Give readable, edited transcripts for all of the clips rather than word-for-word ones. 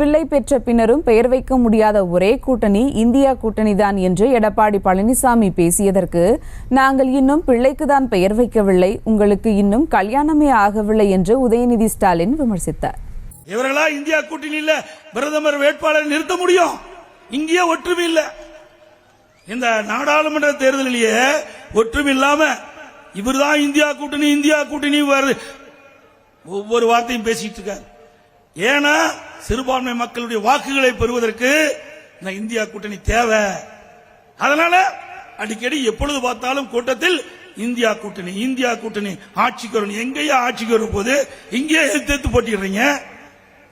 பிள்ளை பெற்ற பின்னரும் பெயர் வைக்க முடியாத ஒரே கூட்டணி இந்தியா கூட்டணிதான் என்று எடப்பாடி பழனிசாமி பேசியதற்கு, நாங்கள் இன்னும் பிள்ளைக்குதான் பெயர் வைக்கவில்லை, உங்களுக்கு இன்னும் கல்யாணமே ஆகவில்லை என்று உதயநிதி ஸ்டாலின் விமர்சித்தார். இவர்களா இந்தியா கூட்டணியில் பிரதமர் வேட்பாளர் நிறுத்த முடியும்? இங்கேயே ஒற்றுமை இல்ல. இந்த நாடாளுமன்ற தேர்தலிலேயே ஒற்றுமை இல்லாம இவர்தான் இந்தியா கூட்டணி ஒவ்வொரு வார்த்தையும் பேசிட்டு இருக்காரு. ஏன்னா சிறுபான்மை மக்களுடைய வாக்குகளை பெறுவதற்கு இந்த இந்தியா கூட்டணி தேவை. அதனால அடிக்கடி எப்பொழுது பார்த்தாலும் கூட்டத்தில் இந்தியா கூட்டணி ஆட்சிக்கு வரணும். எங்கேயா ஆட்சிக்கு வரும் போது இங்கேயே எதிர்த்து போட்டிடுறீங்க.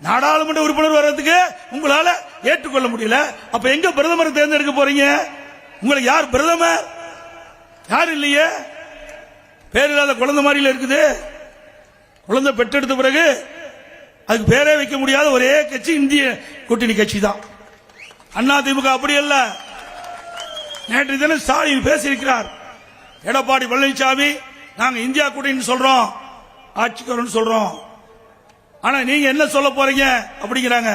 நாடாளுமன்ற உறுப்பினர் வர்றதுக்கு உங்களால ஏற்றுக்கொள்ள முடியல. அப்ப எங்க பிரதமரை தேர்ந்தெடுக்க போறீங்க? உங்களுக்கு யார் பிரதமர்? யார் இல்லையே. பேரில்லாத குழந்தை மாதிரில இருக்குது. குழந்தை பெற்றெடுத்த பிறகு அதுக்கு பேரே வைக்க முடியாத ஒரே கட்சி இந்திய கூட்டணி கட்சி தான். அதிமுக அப்படி அல்ல. நேற்று தினம் ஸ்டாலின் பேசியிருக்கிறார். எடப்பாடி பழனிசாமி நாங்க இந்தியா கூட்டணி சொல்றோம், ஆட்சிக்கு சொல்றோம், ஆனா நீங்க என்ன சொல்ல போறீங்க அப்படிங்கிறாங்க.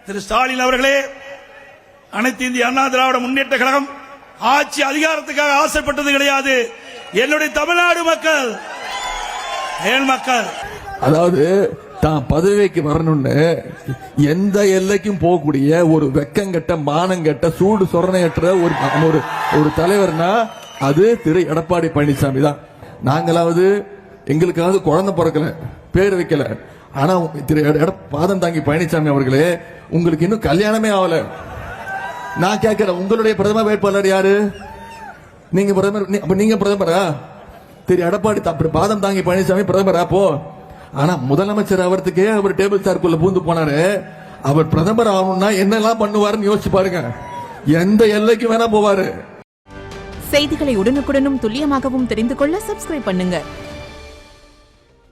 திரு ஸ்டாலின் அவர்களே, அனைத்து இந்திய அண்ணா திராவிட முன்னேற்ற கழகம் ஆட்சி அதிகாரத்துக்காக ஆசைப்பட்டது கிடையாது. என்னுடைய தமிழ்நாடு மக்கள், ஏன் மக்கள், அதாவது தான் பதவிக்கு வரணும்னு எந்த எல்லைக்கும் போகக்கூடிய ஒரு வெக்கங்கட்ட மானங்கட்ட சூடு சொரணையற்ற ஒரு தலைவர்னா அது திரு எடப்பாடி பழனிசாமி தான். நாங்களாவது எங்களுக்காவது குழந்தை பிறக்கல, பேர் வைக்கல. ஆனா திரு பாதம் தாங்கி பழனிசாமி அவர்களே, உங்களுக்கு இன்னும் கல்யாணமே ஆகல. நான் கேட்கிறேன், உங்களுடைய பிரதமர் வேட்பாளர் யாரு? நீங்க பிரதமர், நீங்க பிரதமரா? திரு எடப்பாடி பாதம் தாங்கி பழனிசாமி பிரதமரா? போ. ஆனா முதலமைச்சர் அவர்த்துக்கே அவர் டேபிள் சார்க்குள்ள பூந்து போனாரு. அவர் பிரதமர் ஆகணும்னா என்னெல்லாம் பண்ணுவாருன்னு யோசிச்சு பாருங்க. எந்த எல்லைக்கு வேணா போவாரு. செய்திகளை உடனுக்குடனும் துல்லியமாகவும் தெரிந்து கொள்ள சப்ஸ்கிரைப் பண்ணுங்க.